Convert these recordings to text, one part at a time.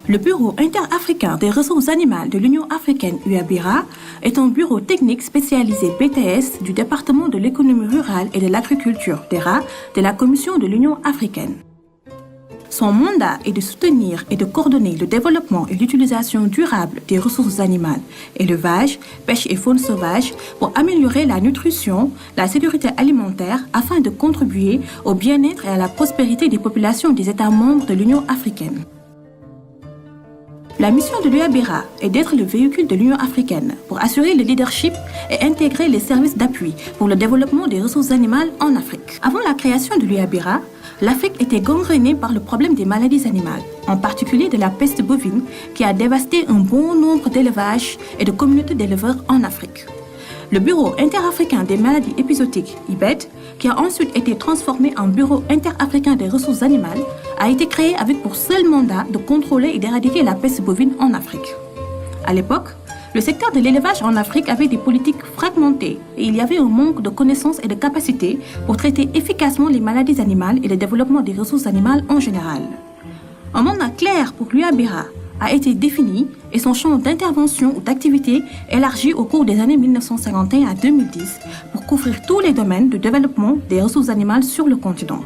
Le Bureau interafricain des ressources animales de l'Union africaine UABIRA est un bureau technique spécialisé BTS du département de l'économie rurale et de l'agriculture DERA de la Commission de l'Union africaine. Son mandat est de soutenir et de coordonner le développement et l'utilisation durable des ressources animales, élevage, pêche et faune sauvage pour améliorer la nutrition, la sécurité alimentaire afin de contribuer au bien-être et à la prospérité des populations des États membres de l'Union africaine. La mission de l'UABIRA est d'être le véhicule de l'Union africaine pour assurer le leadership et intégrer les services d'appui pour le développement des ressources animales en Afrique. Avant la création de l'UABIRA, l'Afrique était gangrénée par le problème des maladies animales, en particulier de la peste bovine qui a dévasté un bon nombre d'élevages et de communautés d'éleveurs en Afrique. Le Bureau interafricain des maladies épizootiques, IBED, qui a ensuite été transformé en Bureau interafricain des ressources animales, a été créé avec pour seul mandat de contrôler et d'éradiquer la peste bovine en Afrique. À l'époque, le secteur de l'élevage en Afrique avait des politiques fragmentées et il y avait un manque de connaissances et de capacités pour traiter efficacement les maladies animales et le développement des ressources animales en général. Un mandat clair pour l'UABIRA a été défini et son champ d'intervention ou d'activité élargi au cours des années 1951 à 2010 pour couvrir tous les domaines de développement des ressources animales sur le continent.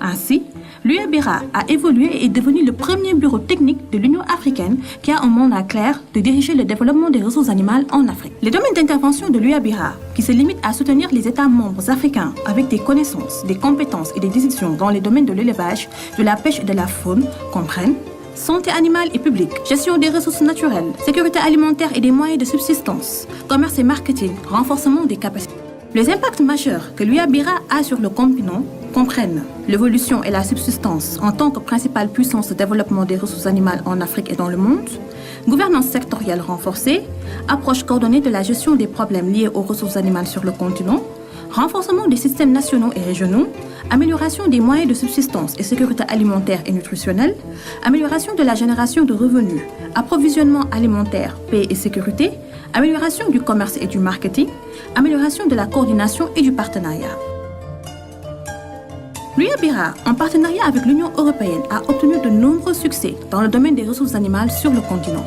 Ainsi, l'UABIRA a évolué et est devenu le premier bureau technique de l'Union africaine qui a un mandat clair de diriger le développement des ressources animales en Afrique. Les domaines d'intervention de l'UABIRA, qui se limitent à soutenir les États membres africains avec des connaissances, des compétences et des décisions dans les domaines de l'élevage, de la pêche et de la faune, comprennent santé animale et publique, gestion des ressources naturelles, sécurité alimentaire et des moyens de subsistance, commerce et marketing, renforcement des capacités. Les impacts majeurs que l'UABIRA a sur le continent comprennent l'évolution et la subsistance en tant que principale puissance de développement des ressources animales en Afrique et dans le monde, gouvernance sectorielle renforcée, approche coordonnée de la gestion des problèmes liés aux ressources animales sur le continent, renforcement des systèmes nationaux et régionaux, amélioration des moyens de subsistance et sécurité alimentaire et nutritionnelle, amélioration de la génération de revenus, approvisionnement alimentaire, paix et sécurité, amélioration du commerce et du marketing, amélioration de la coordination et du partenariat. L'UABIRA, en partenariat avec l'Union européenne, a obtenu de nombreux succès dans le domaine des ressources animales sur le continent.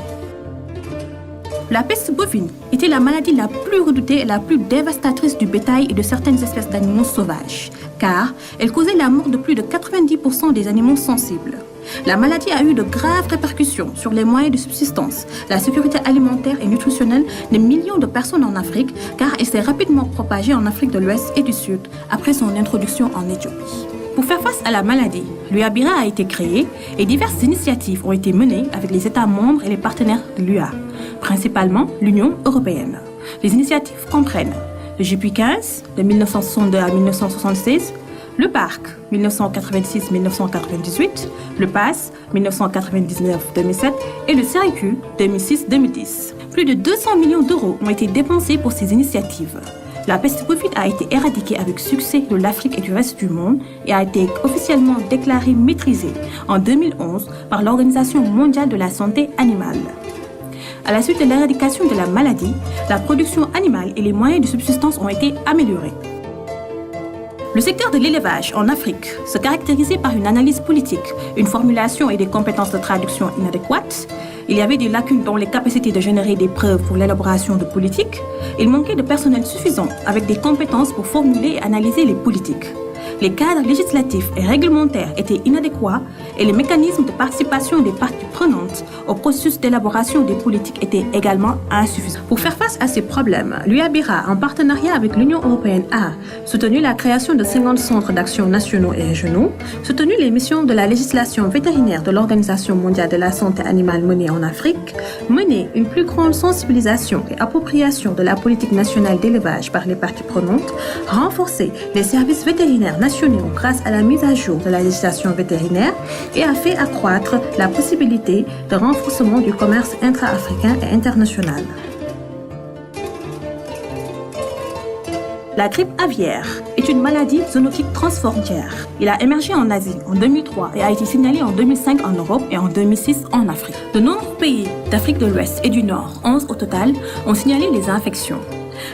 La peste bovine était la maladie la plus redoutée et la plus dévastatrice du bétail et de certaines espèces d'animaux sauvages, car elle causait la mort de plus de 90% des animaux sensibles. La maladie a eu de graves répercussions sur les moyens de subsistance, la sécurité alimentaire et nutritionnelle des millions de personnes en Afrique, car elle s'est rapidement propagée en Afrique de l'Ouest et du Sud après son introduction en Éthiopie. Pour faire face à la maladie, l'UABIRA a été créé et diverses initiatives ont été menées avec les États membres et les partenaires de l'UA, principalement l'Union européenne. Les initiatives comprennent le GP15 de 1962 à 1976, le PARC 1986-1998, le PAS 1999-2007 et le CERICU 2006-2010. Plus de 200 millions d'euros ont été dépensés pour ces initiatives. La peste bovine a été éradiquée avec succès de l'Afrique et du reste du monde et a été officiellement déclarée maîtrisée en 2011 par l'Organisation mondiale de la santé animale. À la suite de l'éradication de la maladie, la production animale et les moyens de subsistance ont été améliorés. Le secteur de l'élevage en Afrique se caractérisait par une analyse politique, une formulation et des compétences de traduction inadéquates. Il y avait des lacunes dans les capacités de générer des preuves pour l'élaboration de politiques. Il manquait de personnel suffisant avec des compétences pour formuler et analyser les politiques. Les cadres législatifs et réglementaires étaient inadéquats et les mécanismes de participation des parties prenantes au processus d'élaboration des politiques étaient également insuffisants. Pour faire face à ces problèmes, l'UABIRA, en partenariat avec l'Union européenne, a soutenu la création de 50 centres d'action nationaux et régionaux, soutenu les missions de la législation vétérinaire de l'Organisation mondiale de la santé animale menée en Afrique, mené une plus grande sensibilisation et appropriation de la politique nationale d'élevage par les parties prenantes, renforcé les services vétérinaires nationaux grâce à la mise à jour de la législation vétérinaire et a fait accroître la possibilité de renforcement du commerce intra-africain et international. La grippe aviaire est une maladie zoonotique transfrontière. Il a émergé en Asie en 2003 et a été signalé en 2005 en Europe et en 2006 en Afrique. De nombreux pays d'Afrique de l'Ouest et du Nord, 11 au total, ont signalé les infections.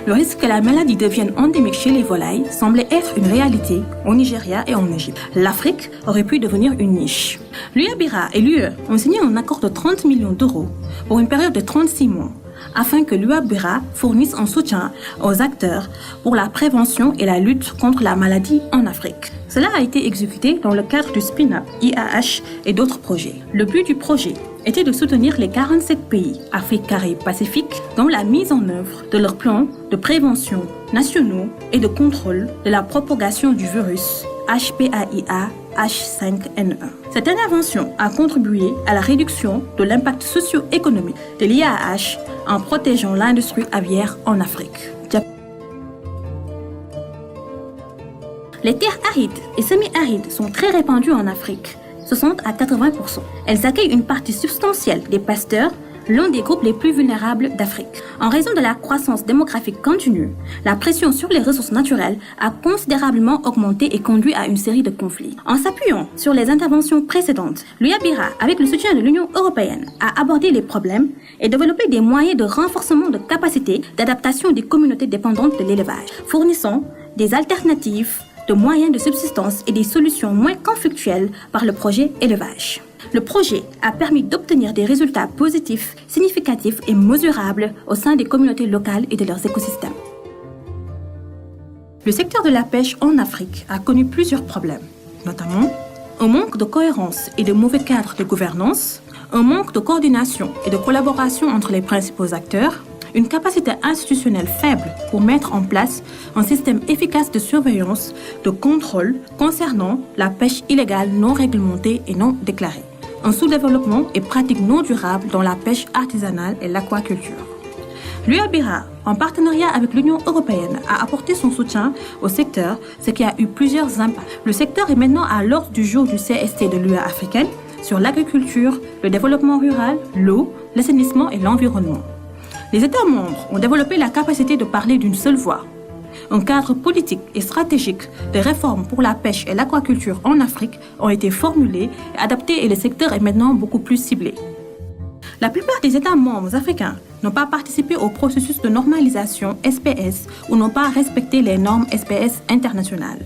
Le risque que la maladie devienne endémique chez les volailles semblait être une réalité au Nigeria et en Égypte. L'Afrique aurait pu devenir une niche. L'UABIRA et l'UE ont signé un accord de 30 millions d'euros pour une période de 36 mois afin que l'UABIRA fournisse un soutien aux acteurs pour la prévention et la lutte contre la maladie en Afrique. Cela a été exécuté dans le cadre du Spin-Up, IAH et d'autres projets. Le but du projet était de soutenir les 47 pays Afrique, Caraïbes, Pacifique dans la mise en œuvre de leurs plans de prévention nationaux et de contrôle de la propagation du virus HPAIA H5N1. Cette intervention a contribué à la réduction de l'impact socio-économique de l'IAH en protégeant l'industrie aviaire en Afrique. Les terres arides et semi-arides sont très répandues en Afrique, 60 à 80%. Elles accueillent une partie substantielle des pasteurs, l'un des groupes les plus vulnérables d'Afrique. En raison de la croissance démographique continue, la pression sur les ressources naturelles a considérablement augmenté et conduit à une série de conflits. En s'appuyant sur les interventions précédentes, l'UABIRA, avec le soutien de l'Union européenne, a abordé les problèmes et développé des moyens de renforcement de capacité d'adaptation des communautés dépendantes de l'élevage, fournissant des alternatives de moyens de subsistance et des solutions moins conflictuelles par le projet élevage. Le projet a permis d'obtenir des résultats positifs, significatifs et mesurables au sein des communautés locales et de leurs écosystèmes. Le secteur de la pêche en Afrique a connu plusieurs problèmes, notamment un manque de cohérence et de mauvais cadres de gouvernance, un manque de coordination et de collaboration entre les principaux acteurs, une capacité institutionnelle faible pour mettre en place un système efficace de surveillance, de contrôle concernant la pêche illégale non réglementée et non déclarée, un sous-développement et pratiques non durables dans la pêche artisanale et l'aquaculture. L'UABIRA, en partenariat avec l'Union européenne, a apporté son soutien au secteur, ce qui a eu plusieurs impacts. Le secteur est maintenant à l'ordre du jour du CST de l'UE africaine sur l'agriculture, le développement rural, l'eau, l'assainissement et l'environnement. Les États membres ont développé la capacité de parler d'une seule voix. Un cadre politique et stratégique de réforme pour la pêche et l'aquaculture en Afrique ont été formulés et adaptés et le secteur est maintenant beaucoup plus ciblé. La plupart des États membres africains n'ont pas participé au processus de normalisation SPS ou n'ont pas respecté les normes SPS internationales.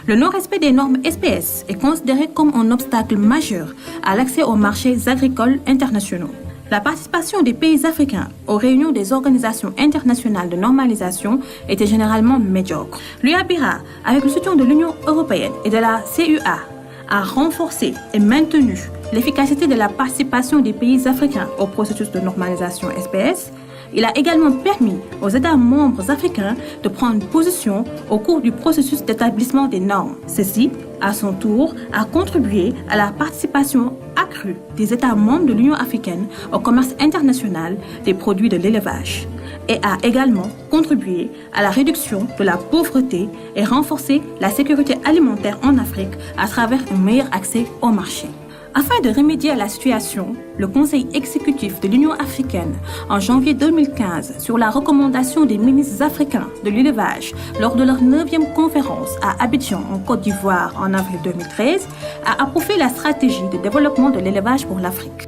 Le non-respect des normes SPS est considéré comme un obstacle majeur à l'accès aux marchés agricoles internationaux. La participation des pays africains aux réunions des organisations internationales de normalisation était généralement médiocre. L'UABIRA, avec le soutien de l'Union européenne et de la CUA, a renforcé et maintenu l'efficacité de la participation des pays africains au processus de normalisation SPS. Il a également permis aux États membres africains de prendre position au cours du processus d'établissement des normes. Ceci, à son tour, a contribué à la participation accrue des États membres de l'Union africaine au commerce international des produits de l'élevage et a également contribué à la réduction de la pauvreté et renforcé la sécurité alimentaire en Afrique à travers un meilleur accès au marché. Afin de remédier à la situation, le Conseil exécutif de l'Union africaine, en janvier 2015, sur la recommandation des ministres africains de l'élevage lors de leur 9e conférence à Abidjan, en Côte d'Ivoire, en avril 2013, a approuvé la stratégie de développement de l'élevage pour l'Afrique.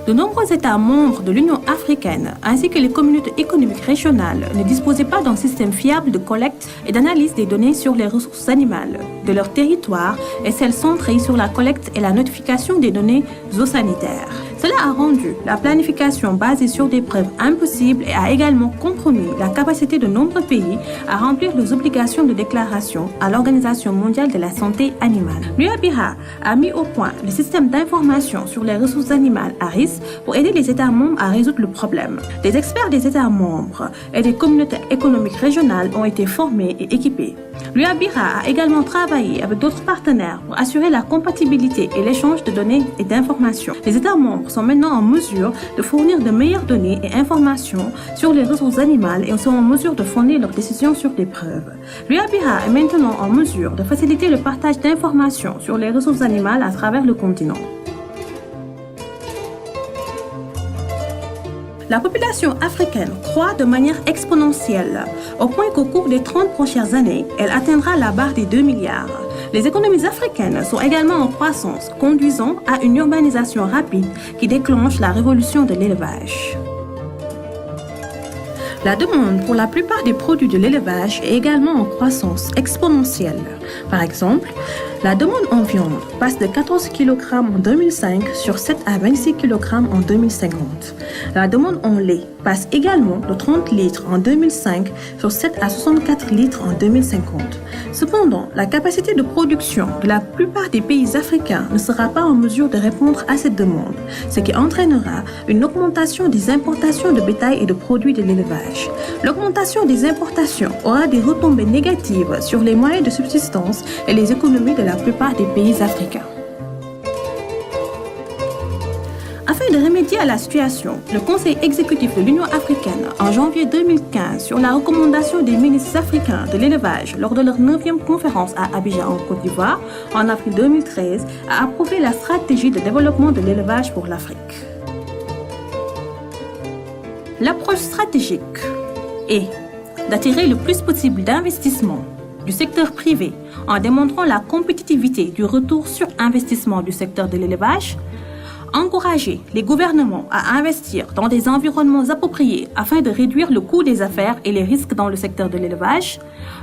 De nombreux États membres de l'Union africaine ainsi que les communautés économiques régionales ne disposaient pas d'un système fiable de collecte et d'analyse des données sur les ressources animales de leur territoire et celles centrées sur la collecte et la notification des données zoosanitaires. Cela a rendu la planification basée sur des preuves impossibles et a également compromis la capacité de nombreux pays à remplir leurs obligations de déclaration à l'Organisation mondiale de la santé animale. L'UABIRA a mis au point le système d'information sur les ressources animales ARIS pour aider les États membres à résoudre le problème. Des experts des États membres et des communautés économiques régionales ont été formés et équipés. L'UABIRA a également travaillé avec d'autres partenaires pour assurer la compatibilité et l'échange de données et d'informations. Les États membres sont maintenant en mesure de fournir de meilleures données et informations sur les ressources animales et sont en mesure de fonder leurs décisions sur des preuves. L'UABIRA est maintenant en mesure de faciliter le partage d'informations sur les ressources animales à travers le continent. La population africaine croît de manière exponentielle, au point qu'au cours des 30 prochaines années, elle atteindra la barre des 2 milliards. Les économies africaines sont également en croissance, conduisant à une urbanisation rapide qui déclenche la révolution de l'élevage. La demande pour la plupart des produits de l'élevage est également en croissance exponentielle. Par exemple, la demande en viande passe de 14 kg en 2005 sur 7 à 26 kg en 2050. La demande en lait passe également de 30 litres en 2005 sur 7 à 64 litres en 2050. Cependant, la capacité de production de la plupart des pays africains ne sera pas en mesure de répondre à cette demande, ce qui entraînera une augmentation des importations de bétail et de produits de l'élevage. L'augmentation des importations aura des retombées négatives sur les moyens de subsistance et les économies de la plupart des pays africains. Afin de remédier à la situation, le Conseil exécutif de l'Union africaine, en janvier 2015, sur la recommandation des ministres africains de l'élevage lors de leur 9e conférence à Abidjan en Côte d'Ivoire, en avril 2013, a approuvé la stratégie de développement de l'élevage pour l'Afrique. L'approche stratégique est d'attirer le plus possible d'investissements du secteur privé en démontrant la compétitivité du retour sur investissement du secteur de l'élevage, encourager les gouvernements à investir dans des environnements appropriés afin de réduire le coût des affaires et les risques dans le secteur de l'élevage,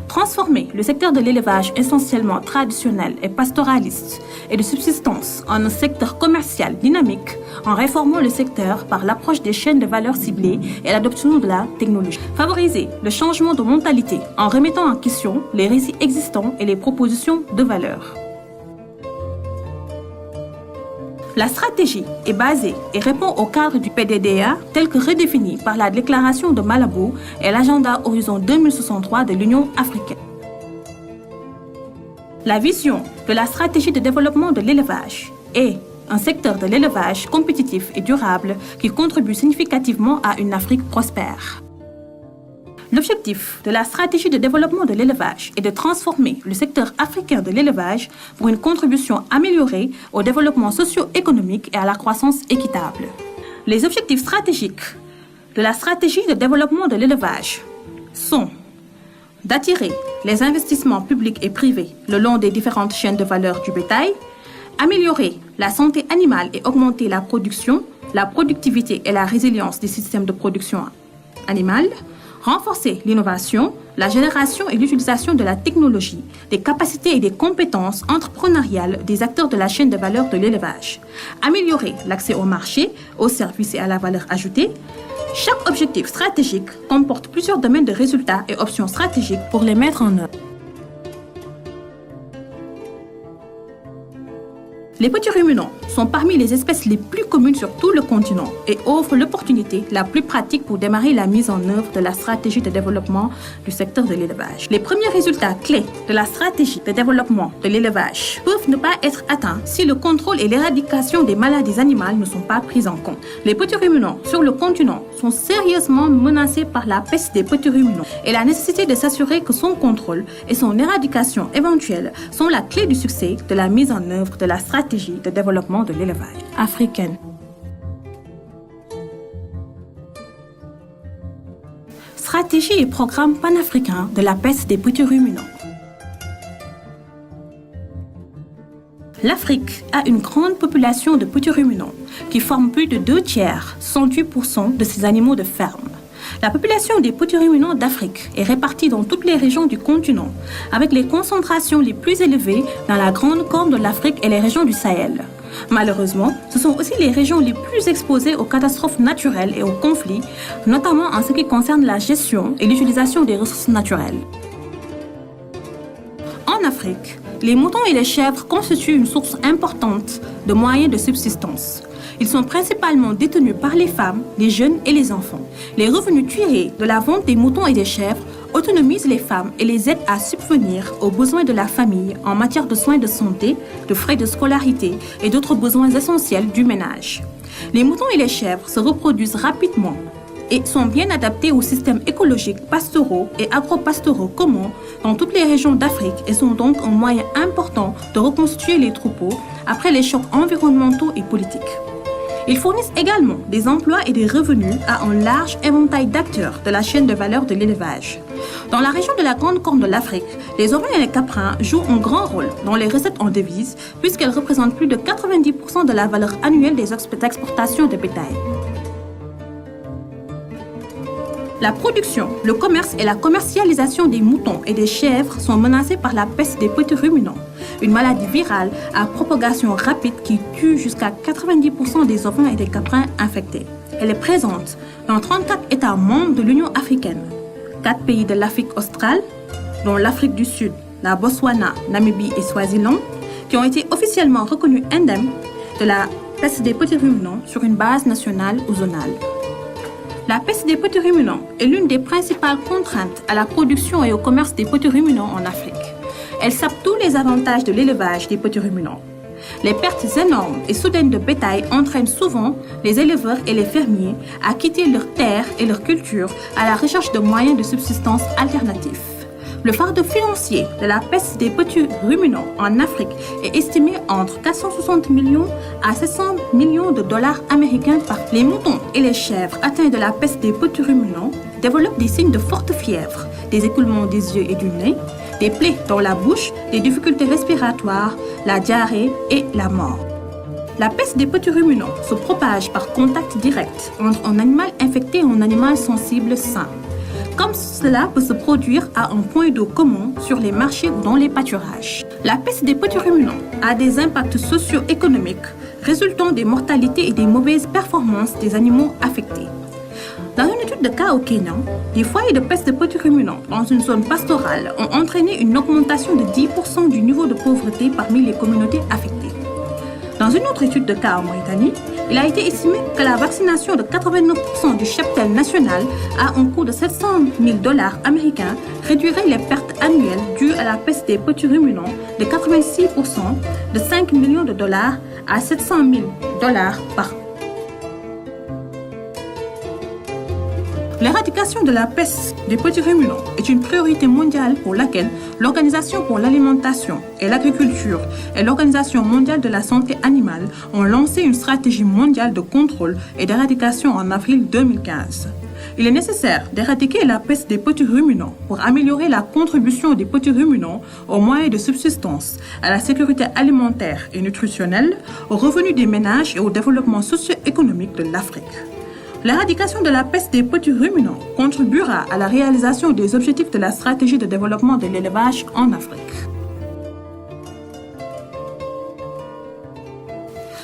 transformer le secteur de l'élevage essentiellement traditionnel et pastoraliste et de subsistance en un secteur commercial dynamique en réformant le secteur par l'approche des chaînes de valeur ciblées et l'adoption de la technologie. Favoriser le changement de mentalité en remettant en question les récits existants et les propositions de valeur. La stratégie est basée et répond au cadre du PDDA tel que redéfini par la déclaration de Malabo et l'agenda Horizon 2063 de l'Union africaine. La vision de la stratégie de développement de l'élevage est un secteur de l'élevage compétitif et durable qui contribue significativement à une Afrique prospère. L'objectif de la stratégie de développement de l'élevage est de transformer le secteur africain de l'élevage pour une contribution améliorée au développement socio-économique et à la croissance équitable. Les objectifs stratégiques de la stratégie de développement de l'élevage sont d'attirer les investissements publics et privés le long des différentes chaînes de valeur du bétail, améliorer la santé animale et augmenter la production, la productivité et la résilience des systèmes de production animale, renforcer l'innovation, la génération et l'utilisation de la technologie, des capacités et des compétences entrepreneuriales des acteurs de la chaîne de valeur de l'élevage, améliorer l'accès au marché, aux services et à la valeur ajoutée. Chaque objectif stratégique comporte plusieurs domaines de résultats et options stratégiques pour les mettre en œuvre. Les petits ruminants sont parmi les espèces les plus communes sur tout le continent et offrent l'opportunité la plus pratique pour démarrer la mise en œuvre de la stratégie de développement du secteur de l'élevage. Les premiers résultats clés de la stratégie de développement de l'élevage peuvent ne pas être atteints si le contrôle et l'éradication des maladies animales ne sont pas pris en compte. Les petits ruminants sur le continent sont sérieusement menacés par la peste des petits ruminants et la nécessité de s'assurer que son contrôle et son éradication éventuelle sont la clé du succès de la mise en œuvre de la stratégie de développement de l'élevage africaine. Stratégie et programme panafricain de la peste des petits ruminants. L'Afrique a une grande population de petits ruminants qui forment plus de 2/3, 108% de ces animaux de ferme. La population des petits ruminants d'Afrique est répartie dans toutes les régions du continent, avec les concentrations les plus élevées dans la grande corne de l'Afrique et les régions du Sahel. Malheureusement, ce sont aussi les régions les plus exposées aux catastrophes naturelles et aux conflits, notamment en ce qui concerne la gestion et l'utilisation des ressources naturelles. En Afrique, les moutons et les chèvres constituent une source importante de moyens de subsistance. Ils sont principalement détenus par les femmes, les jeunes et les enfants. Les revenus tirés de la vente des moutons et des chèvres autonomisent les femmes et les aident à subvenir aux besoins de la famille en matière de soins de santé, de frais de scolarité et d'autres besoins essentiels du ménage. Les moutons et les chèvres se reproduisent rapidement et sont bien adaptés aux systèmes écologiques pastoraux et agro-pastoraux communs dans toutes les régions d'Afrique et sont donc un moyen important de reconstituer les troupeaux après les chocs environnementaux et politiques. Ils fournissent également des emplois et des revenus à un large éventail d'acteurs de la chaîne de valeur de l'élevage. Dans la région de la Grande Corne de l'Afrique, les ovins et les caprins jouent un grand rôle dans les recettes en devises puisqu'elles représentent plus de 90% de la valeur annuelle des exportations de bétail. La production, le commerce et la commercialisation des moutons et des chèvres sont menacés par la peste des petits ruminants, une maladie virale à propagation rapide qui tue jusqu'à 90% des ovins et des caprins infectés. Elle est présente dans 34 États membres de l'Union africaine, 4 pays de l'Afrique australe, dont l'Afrique du Sud, la Botswana, Namibie et Swaziland, qui ont été officiellement reconnus indemnes de la peste des petits ruminants sur une base nationale ou zonale. La peste des petits ruminants est l'une des principales contraintes à la production et au commerce des petits ruminants en Afrique. Elle sape tous les avantages de l'élevage des petits ruminants. Les pertes énormes et soudaines de bétail entraînent souvent les éleveurs et les fermiers à quitter leurs terres et leur culture à la recherche de moyens de subsistance alternatifs. Le fardeau financier de la peste des petits ruminants en Afrique est estimé entre 460 millions à 700 millions de dollars américains par an. Les moutons et les chèvres atteints de la peste des petits ruminants développent des signes de forte fièvre, des écoulements des yeux et du nez, des plaies dans la bouche, des difficultés respiratoires, la diarrhée et la mort. La peste des petits ruminants se propage par contact direct entre un animal infecté et un animal sensible sain, comme cela peut se produire à un point d'eau commun sur les marchés ou dans les pâturages. La peste des petits ruminants a des impacts socio-économiques résultant des mortalités et des mauvaises performances des animaux affectés. Dans une étude de cas au Kenya, des foyers de peste de petits ruminants dans une zone pastorale ont entraîné une augmentation de 10% du niveau de pauvreté parmi les communautés affectées. Dans une autre étude de cas en Mauritanie, il a été estimé que la vaccination de 89% du cheptel national à un coût de 700 000 dollars américains réduirait les pertes annuelles dues à la peste des petits ruminants de 86% de 5 millions de dollars à 700 000 dollars par an. L'éradication de la peste des petits ruminants est une priorité mondiale pour laquelle l'Organisation pour l'alimentation et l'agriculture et l'Organisation mondiale de la santé animale ont lancé une stratégie mondiale de contrôle et d'éradication en avril 2015. Il est nécessaire d'éradiquer la peste des petits ruminants pour améliorer la contribution des petits ruminants aux moyens de subsistance, à la sécurité alimentaire et nutritionnelle, aux revenus des ménages et au développement socio-économique de l'Afrique. L'éradication de la peste des petits ruminants contribuera à la réalisation des objectifs de la stratégie de développement de l'élevage en Afrique.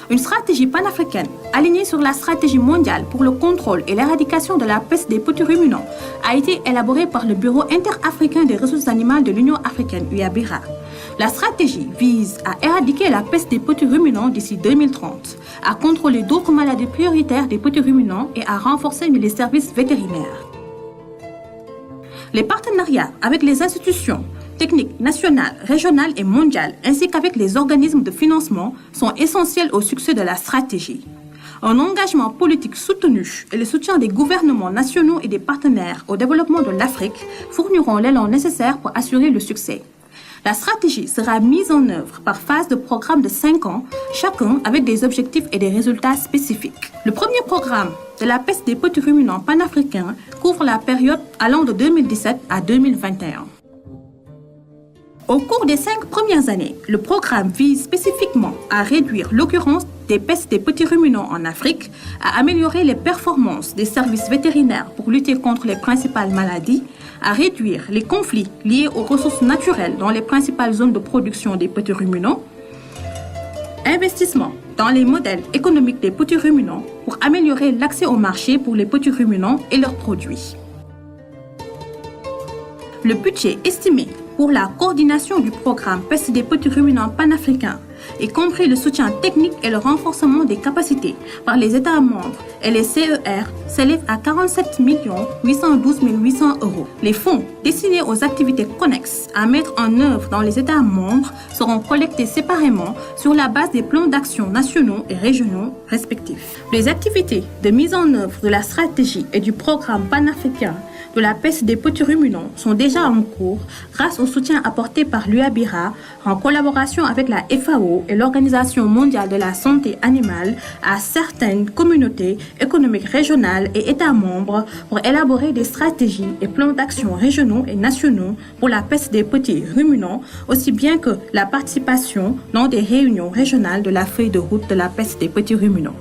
Une stratégie panafricaine alignée sur la stratégie mondiale pour le contrôle et l'éradication de la peste des petits ruminants a été élaborée par le Bureau interafricain des ressources animales de l'Union africaine, UABIRA. La stratégie vise à éradiquer la peste des petits ruminants d'ici 2030, à contrôler d'autres maladies prioritaires des petits ruminants et à renforcer les services vétérinaires. Les partenariats avec les institutions techniques nationales, régionales et mondiales, ainsi qu'avec les organismes de financement, sont essentiels au succès de la stratégie. Un engagement politique soutenu et le soutien des gouvernements nationaux et des partenaires au développement de l'Afrique fourniront l'élan nécessaire pour assurer le succès. La stratégie sera mise en œuvre par phase de programme de 5 ans, chacun avec des objectifs et des résultats spécifiques. Le premier programme de la peste des petits ruminants panafricains couvre la période allant de 2017 à 2021. Au cours des 5 premières années, le programme vise spécifiquement à réduire l'occurrence des pestes des petits ruminants en Afrique, à améliorer les performances des services vétérinaires pour lutter contre les principales maladies, à réduire les conflits liés aux ressources naturelles dans les principales zones de production des petits ruminants, investissement dans les modèles économiques des petits ruminants pour améliorer l'accès au marché pour les petits ruminants et leurs produits. Le budget estimé pour la coordination du programme peste des petits ruminants panafricains, y compris le soutien technique et le renforcement des capacités par les États membres et les CER, s'élève à 47 812 800 €. Les fonds destinés aux activités connexes à mettre en œuvre dans les États membres seront collectés séparément sur la base des plans d'action nationaux et régionaux respectifs. Les activités de mise en œuvre de la stratégie et du programme panafricain de la peste des petits ruminants sont déjà en cours grâce au soutien apporté par l'UABIRA en collaboration avec la FAO et l'Organisation mondiale de la santé animale à certaines communautés économiques régionales et États membres pour élaborer des stratégies et plans d'action régionaux et nationaux pour la peste des petits ruminants, aussi bien que la participation dans des réunions régionales de la feuille de route de la peste des petits ruminants.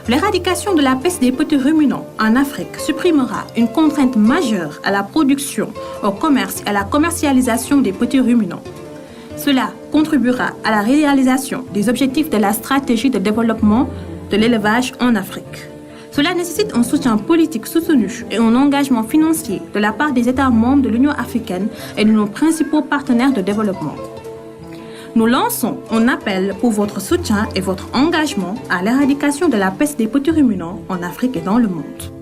L'éradication de la peste des petits ruminants en Afrique supprimera une contrainte majeure à la production, au commerce et à la commercialisation des petits ruminants. Cela contribuera à la réalisation des objectifs de la stratégie de développement de l'élevage en Afrique. Cela nécessite un soutien politique soutenu et un engagement financier de la part des États membres de l'Union africaine et de nos principaux partenaires de développement. Nous lançons un appel pour votre soutien et votre engagement à l'éradication de la peste des petits ruminants en Afrique et dans le monde.